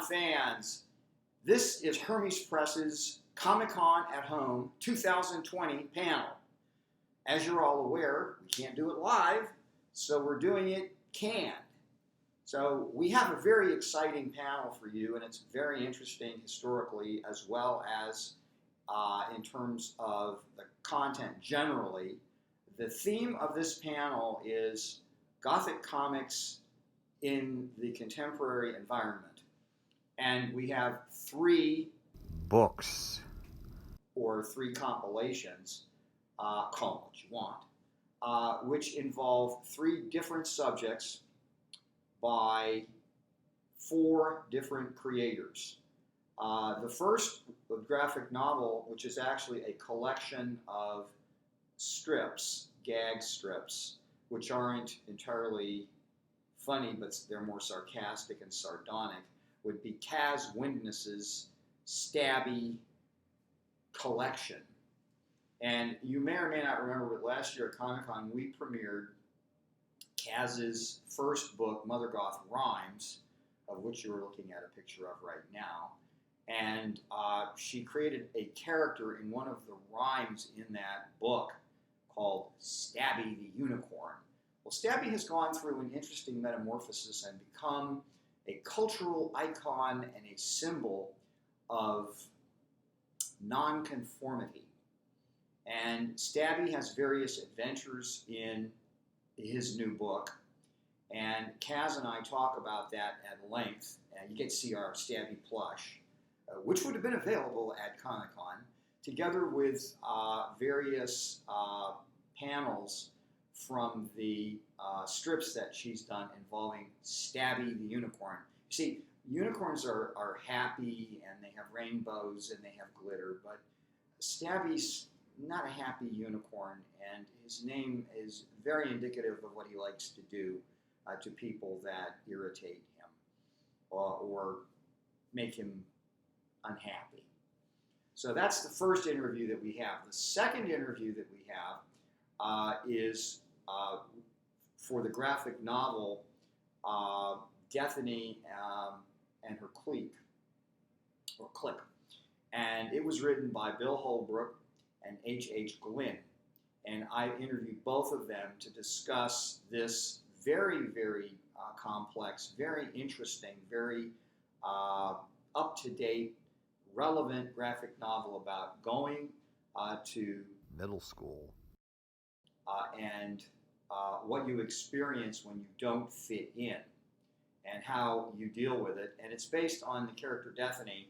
Comic-Con fans, this is Hermes Press's Comic-Con at Home 2020 panel. As you're all aware, we can't do it live, so we're doing it canned. So we have a very exciting panel for you, and it's very interesting historically as well as in terms of the content generally. The theme of this panel is Gothic comics in the contemporary environment. And we have 3 books or 3 compilations, call them what you want, which involve 3 different subjects by 4 different creators. The first graphic novel, which is actually a collection of strips, gag strips, which aren't entirely funny, but they're more sarcastic and sardonic, would be Kaz Windness's Stabby collection. And you may or may not remember, but last year at Comic-Con, we premiered Kaz's first book, Mother Goth Rhymes, of which you're looking at a picture of right now. And she created a character in one of the rhymes in that book called Stabby the Unicorn. Well, Stabby has gone through an interesting metamorphosis and become a cultural icon and a symbol of nonconformity. And Stabby has various adventures in his new book, and Kaz and I talk about that at length. And you get to see our Stabby plush, which would have been available at Comic-Con, together with various panels from the strips that she's done involving Stabby the Unicorn. You see, unicorns are happy and they have rainbows and they have glitter, but Stabby's not a happy unicorn, and his name is very indicative of what he likes to do to people that irritate him or make him unhappy. So that's the first interview that we have. The second interview that we have is for the graphic novel Dethany and her clique, or clique. And it was written by Bill Holbrook and H.H. Glynn. And I interviewed both of them to discuss this very, very complex, very interesting, very up-to-date, relevant graphic novel about going to middle school and what you experience when you don't fit in and how you deal with it. And it's based on the character Dethany,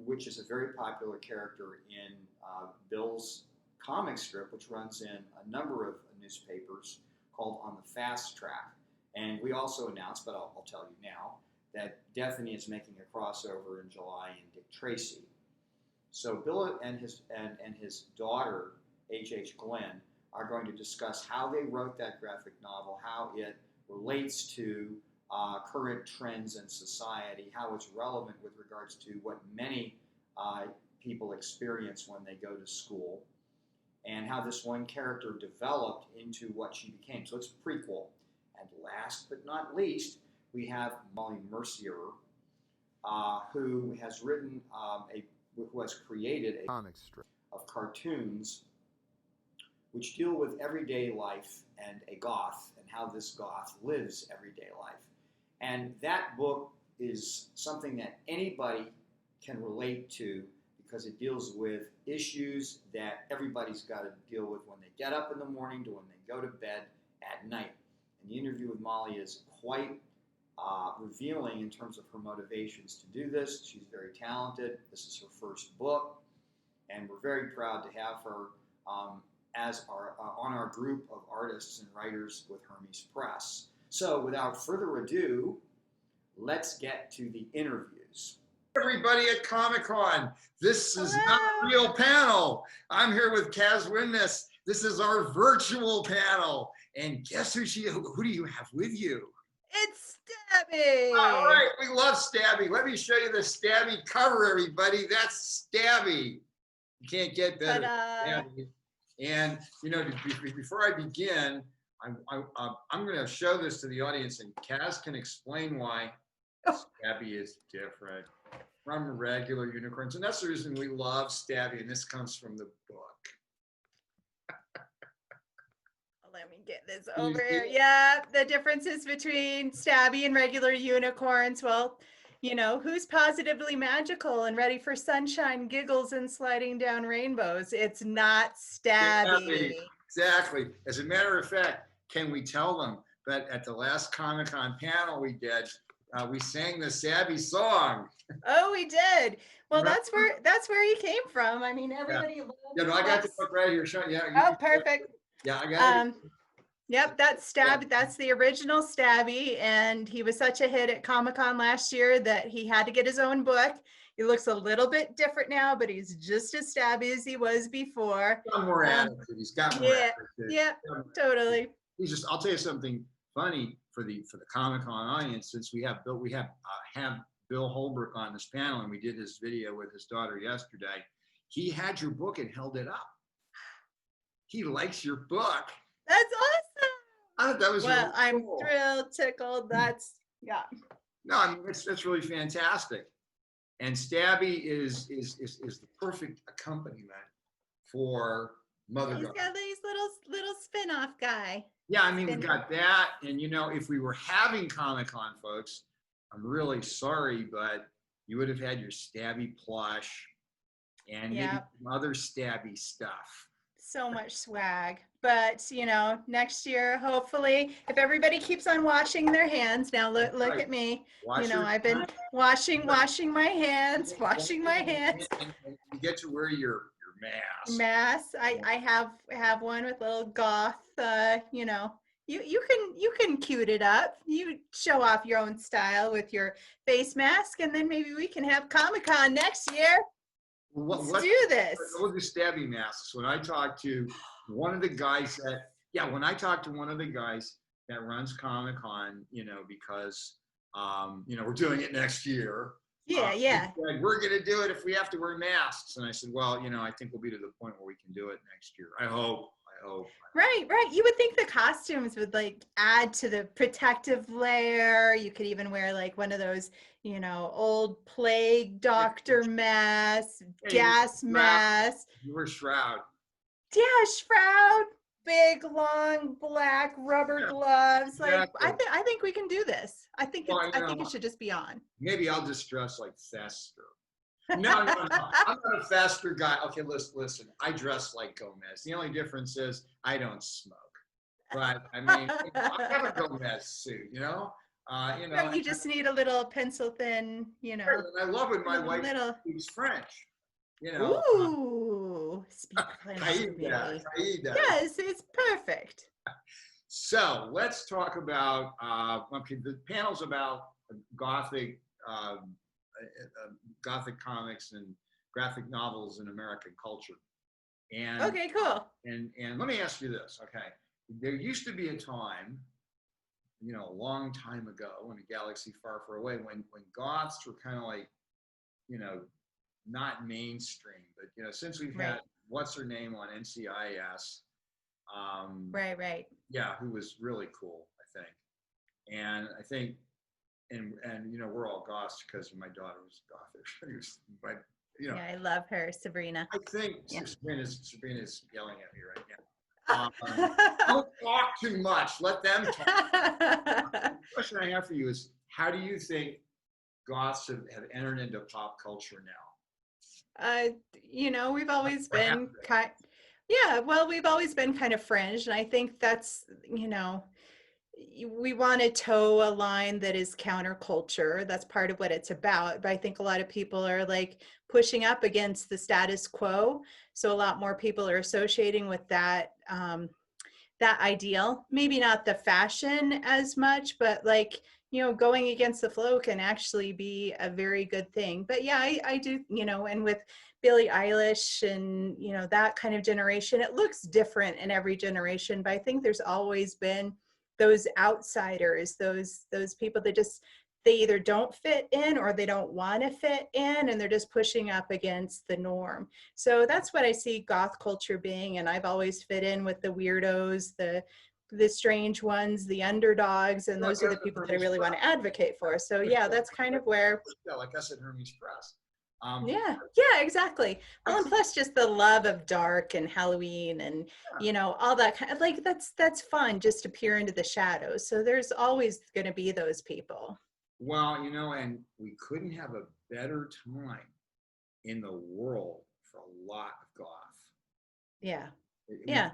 which is a very popular character in Bill's comic strip, which runs in a number of newspapers, called On the Fast Track. And we also announced, but I'll tell you now, that Dethany is making a crossover in July in Dick Tracy. So Bill and his daughter, H.H. Glynn, are going to discuss how they wrote that graphic novel, how it relates to current trends in society, how it's relevant with regards to what many people experience when they go to school, and how this one character developed into what she became. So it's a prequel. And last but not least, we have Molly Mercier, who has written who has created a comic strip of cartoons which deal with everyday life and a goth and how this goth lives everyday life. And that book is something that anybody can relate to because it deals with issues that everybody's got to deal with when they get up in the morning to when they go to bed at night. And the interview with Molly is quite revealing in terms of her motivations to do this. She's very talented. This is her first book, and we're very proud to have her as on our group of artists and writers with Hermes Press. So without further ado, let's get to the interviews. Everybody at Comic-Con, this is not a real panel. I'm here with Kaz Windness. This is our virtual panel. And guess who do you have with you? It's Stabby! All right, we love Stabby. Let me show you the Stabby cover, everybody. That's Stabby. You can't get better than Stabby. And, you know, before I begin, I'm going to show this to the audience, and Kaz can explain why Stabby is different from regular unicorns, and that's the reason we love Stabby. And this comes from the book. Let me get this You over see here. it? Yeah, the differences between stabby and regular unicorns. Well, who's positively magical and ready for sunshine, giggles, and sliding down rainbows? It's not Stabby, stabby. exactly. As a matter of fact, can we tell them that at the last Comic-Con panel we did, we sang the Stabby song? Oh, we did. Well, Remember? that's where he came from. I mean, everybody loves. Yeah, no, I got the book right here. Yeah, Oh, perfect. yeah, I got it. Yep, that's Stabby. That's the original Stabby, and he was such a hit at Comic-Con last year that he had to get his own book. He looks a little bit different now, but he's just as stabby as he was before. He's got more attitude. He's got more Yeah, attitude. yeah, totally. He's just. I'll tell you something funny for the Comic-Con audience. Since we have Bill Holbrook on this panel, and we did this video with his daughter yesterday. He had your book and held it up. He likes your book. That's awesome. I thought that was Well, really I'm cool. thrilled, tickled. That's No, I mean that's really fantastic. And Stabby is the perfect accompaniment for Mother He's Goth. got these little spin-off guy. Yeah, I mean we got that, and if we were having Comic-Con, folks, I'm really sorry, but you would have had your Stabby plush and maybe some other Stabby stuff. So much swag. But next year, hopefully, if everybody keeps on washing their hands, now look Right. at me. Wash your I've been washing my hands. And you get to wear your mask. I have one with little goth. You can cute it up. You show off your own style with your face mask, and then maybe we can have Comic-Con next year. Let's do this. Look at Stabby masks. When I talked to one of the guys that runs Comic-Con, because we're doing it next year. Yeah. He said, we're going to do it if we have to wear masks. And I said, well, I think we'll be to the point where we can do it next year. I hope. Right. You would think the costumes would add to the protective layer. You could even wear one of those, old plague doctor masks, gas masks. You wear shroud. Yeah, shroud, big long black rubber gloves. Exactly. I think we can do this. I think it should just be on. Maybe I'll just dress like Fester. No. I'm not a Fester guy. Okay, listen. I dress like Gomez. The only difference is I don't smoke. But I mean, I have a Gomez suit. Right, you just need a little pencil thin. And I love when my wife speaks French. Ooh, speak French to me. Yes, it's perfect. So let's talk about the panel's about Gothic comics and graphic novels in American culture. And okay, cool. And let me ask you this, okay? There used to be a time, a long time ago in a galaxy far, far away, when goths were kind of not mainstream, but since we've had what's her name on NCIS, right. Yeah, who was really cool, I think. And I think and we're all goths because my daughter was gothic. But yeah, I love her, Sabrina. I think Sabrina's yelling at me right now. Don't talk too much. Let them talk. The question I have for you is, how do you think goths have entered into pop culture now? We've always been we've always been kind of fringe, and I think that's we want to toe a line that is counterculture. That's part of what it's about. But I think a lot of people are pushing up against the status quo. So a lot more people are associating with that, that ideal. Maybe not the fashion as much, but going against the flow can actually be a very good thing. But yeah, I do, and with Billie Eilish and, that kind of generation, it looks different in every generation, but I think there's always been those outsiders, those people that they either don't fit in or they don't want to fit in, and they're just pushing up against the norm. So that's what I see goth culture being, and I've always fit in with the weirdos, the the strange ones, the underdogs, and Well, those are the that's people that I Hermes really want to advocate for. So yeah, that's kind of where, Yeah, like I said, Hermes Press. yeah, exactly. Well, and plus just the love of dark and Halloween and, you know, all that kind of, like, that's fun, just to peer into the shadows. So there's always going to be those people. Well, you know, and we couldn't have a better time in the world for a lot of goth. Yeah. I Yeah.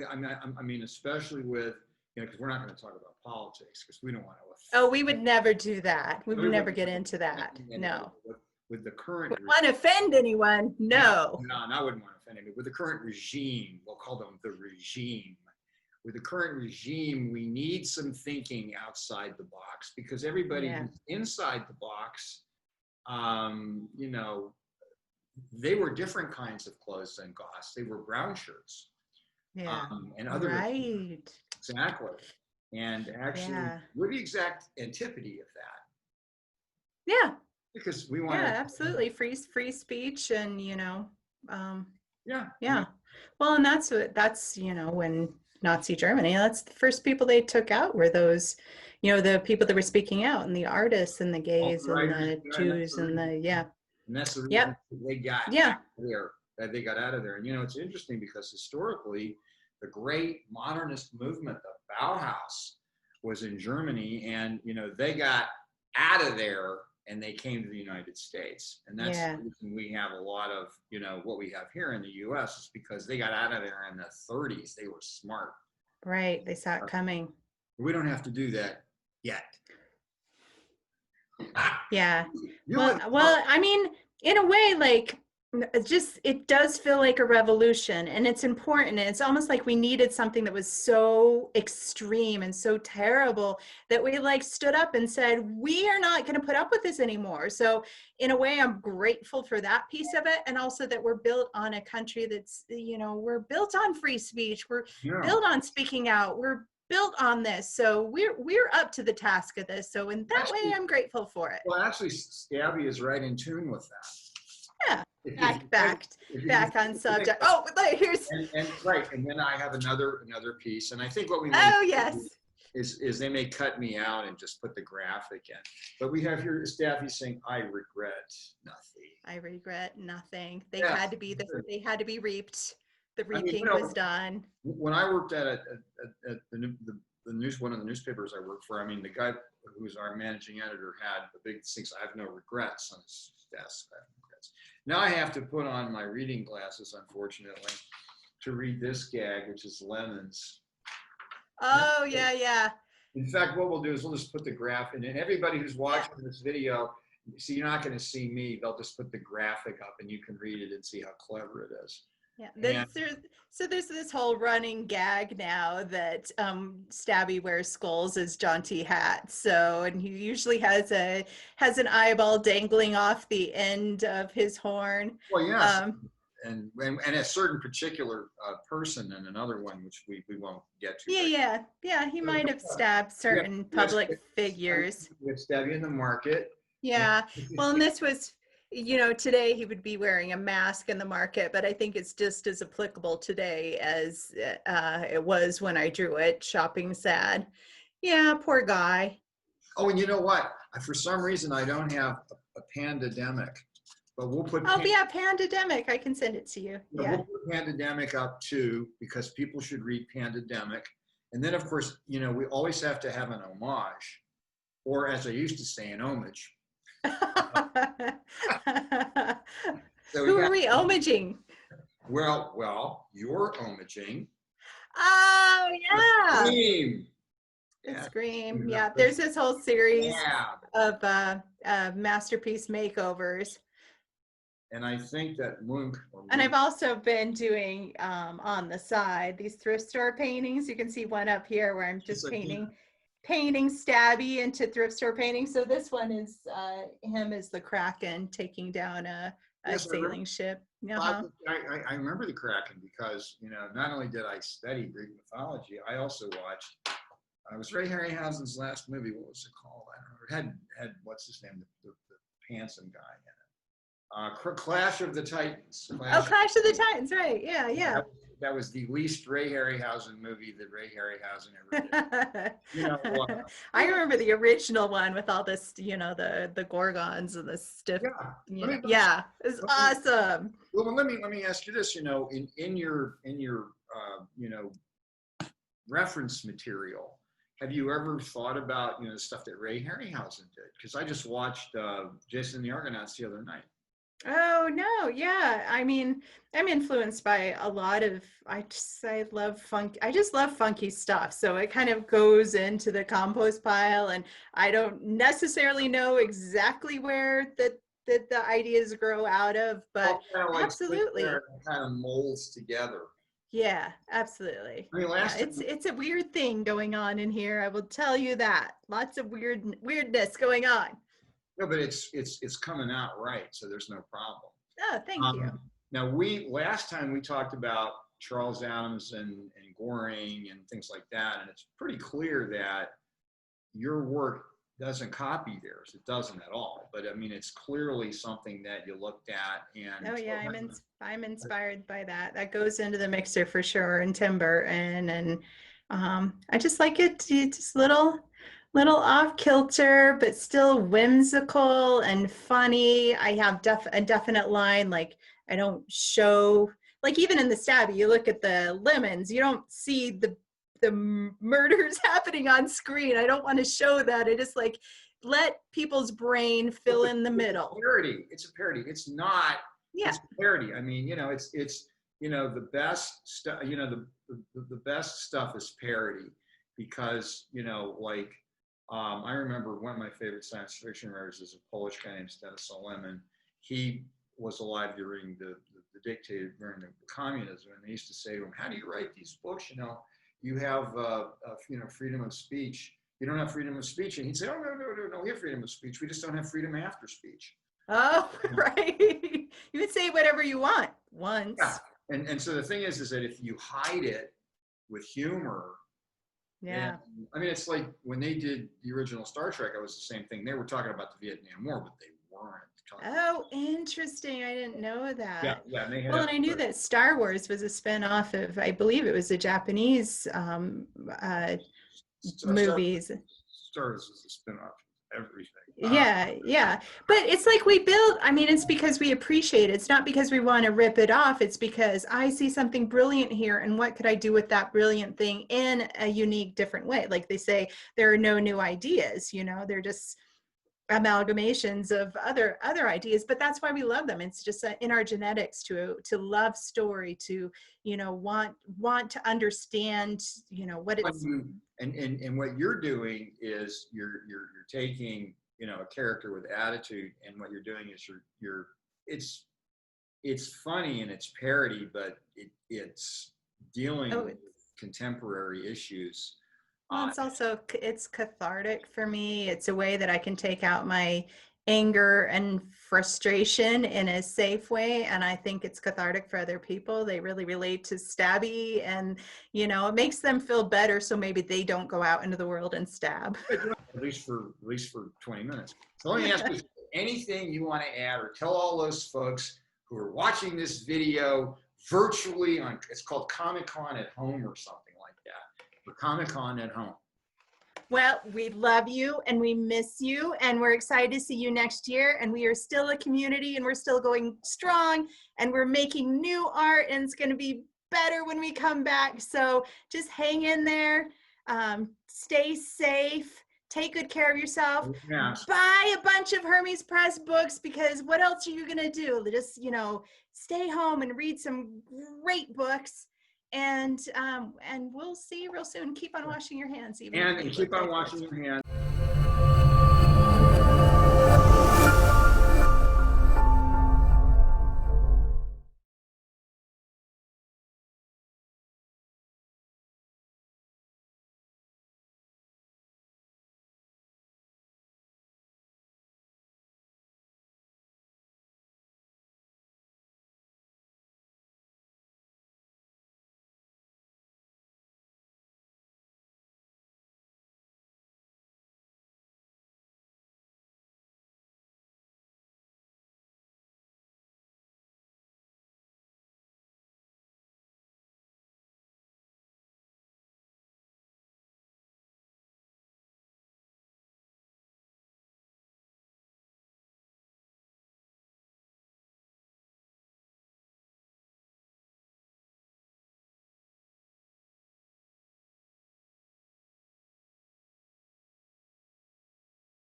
I mean, especially with, you know, because we're not going to talk about politics because we don't want to. Oh, we would never do that. We would never get Everybody- into that. No. With the current Would want to offend anyone? No. no, I wouldn't want to offend anybody. With the current regime, we'll call them the regime. With the current regime, we need some thinking outside the box because everybody Yeah. who's inside the box, you know, they were different kinds of clothes than goths. They were brown shirts. Yeah. And other Right. exactly. And actually, Yeah. we're the exact antipode of that Yeah. because we want Yeah, to. absolutely. Free speech and, you know, Yeah. yeah. Well, and that's, you know, when Nazi Germany, that's the first people they took out were those, you know, the people that were speaking out and the artists and the gays and the Jews and the, yeah. And that's the reason Yep. they got Yeah. out of there. That they got out of there. And you know, it's interesting because historically, the great modernist movement, the Bauhaus, was in Germany, and you know, they got out of there and they came to the United States. And that's Yeah. the reason we have a lot of, you know, what we have here in the US is because they got out of there in the 30s. They were smart. Right. They saw it coming. We don't have to do that yet. Yeah. You Well, I mean, in a way, like, it does feel like a revolution, and it's important. And it's almost like we needed something that was so extreme and so terrible that we like stood up and said, we are not going to put up with this anymore. So in a way, I'm grateful for that piece of it. And also that we're built on a country that's, you know, we're built on free speech. We're built on speaking out. We're built on this. So we're up to the task of this. So in that way, I'm grateful for it. Well, actually, Stabby is right in tune with that. Yeah. Back on subject. Oh, here's. And right, and then I have another piece, and I think what we may Oh, yes. is they may cut me out and just put the graphic in, but we have here Staffy saying, "I regret nothing." I regret nothing. They Yeah. had to be they had to be reaped. The I mean, reaping you know, was done. When I worked at the news, one of the newspapers I worked for, I mean, the guy who's our managing editor had the big things. I have no regrets on his desk. I have no regrets. Now I have to put on my reading glasses, unfortunately, to read this gag, which is lemons. Oh, yeah. In fact, what we'll do is we'll just put the graph in, and everybody who's watching this video, see, you're not going to see me. They'll just put the graphic up, and you can read it and see how clever it is. Yeah. There's this whole running gag now that Stabby wears skulls as jaunty hats. So, and he usually has an eyeball dangling off the end of his horn. Well, yes. And a certain particular person and another one, which we won't get to. Yeah. He might have stabbed certain public figures. With Stabby in the market. Yeah. Well, and this was, you know, today he would be wearing a mask in the market, but I think it's just as applicable today as it was when I drew it. Shopping sad. Yeah, poor guy. Oh, and you know what? For some reason, I don't have a pandemic, but we'll put. Oh, yeah, Pandemic. I can send it to you. Yeah. We'll put Pandemic up too, because people should read Pandemic. And then, of course, you know, we always have to have an homage, or as I used to say, an homage. So who are we homaging? Well, you're homaging. Oh, yeah. Scream. The Scream. Yeah, there's this whole series of masterpiece makeovers. And I think that Munch. And I've also been doing on the side these thrift store paintings. You can see one up here where I'm just painting Stabby into thrift store paintings. So this one is him as the Kraken taking down a sailing ship. I remember the Kraken because, you know, not only did I study Greek mythology, I also watched. It was Ray Harryhausen's last movie. What was it called? I don't remember. It had what's his name, the handsome guy in it. Clash of the Titans. Oh, Clash of the Titans, right? Yeah, yeah. That was the least Ray Harryhausen movie that Ray Harryhausen ever did. You know, I remember the original one with all this, the gorgons and the stiff. Yeah. Yeah, it's awesome. Well, let me ask you this. In your reference material, have you ever thought about the stuff that Ray Harryhausen did? Because I just watched Jason and the Argonauts the other night. Oh no, yeah. I mean, I'm influenced by a lot of I love funky stuff. So it kind of goes into the compost pile, and I don't necessarily know exactly where the ideas grow out of, but absolutely. Kind of molds together. Yeah, absolutely. I mean, it's a weird thing going on in here. I will tell you that. Lots of weirdness going on. No, but it's coming out right, so there's no problem. Oh, thank you. Now last time we talked about Charles Adams and Goring and things like that, and it's pretty clear that your work doesn't copy theirs. It doesn't at all. But I mean, it's clearly something that you looked at. And oh yeah, I'm inspired by that. That goes into the mixer for sure, and timber, and I just like it. Just little off kilter, but still whimsical and funny. I have a definite line, like I don't show, like even in the stabby, you look at the lemons, you don't see the murders happening on screen. I don't want to show that. I just like let people's brain fill in the middle. It's a parody. It's not. Yeah. It's a parody. I mean, it's the best stuff. The best stuff is parody because I remember one of my favorite science fiction writers is a Polish guy named Stanisław Lem. He was alive during the dictator, during the communism, and they used to say to him, "How do you write these books? You have freedom of speech. You don't have freedom of speech." And he'd say, "Oh no, we have freedom of speech. We just don't have freedom after speech." Oh, right. You would say whatever you want once. Yeah. And so the thing is that if you hide it with humor. Yeah. I mean, it's like when they did the original Star Trek, it was the same thing. They were talking about the Vietnam War, but they weren't. Oh, interesting. I didn't know that. Yeah. And and I knew that Star Wars was a spin-off of, I believe it was the Japanese movies. Star Wars was a spin-off of everything. Yeah. But it's like it's because we appreciate it. It's not because we want to rip it off. It's because I see something brilliant here, and what could I do with that brilliant thing in a unique, different way? Like they say, there are no new ideas, they're just amalgamations of other ideas, but that's why we love them. It's just in our genetics to love story, to want to understand what it's and what you're doing is you're taking a character with attitude, and what you're doing is it's funny and it's parody, but it's dealing with contemporary issues. Well, it's cathartic for me. It's a way that I can take out my anger and frustration in a safe way. And I think it's cathartic for other people. They really relate to Stabby, and, it makes them feel better. So maybe they don't go out into the world and stab. At least for 20 minutes. So let me ask you, anything you want to add or tell all those folks who are watching this video virtually it's called Comic-Con at Home or something like that. For Comic-Con at Home. Well, we love you and we miss you, and we're excited to see you next year. And we are still a community, and we're still going strong, and we're making new art, and it's going to be better when we come back. So just hang in there, stay safe, take good care of yourself, buy a bunch of Hermes Press books, because what else are you going to do? Just, stay home and read some great books. And we'll see you real soon. Keep on washing your hands. And keep on washing your hands.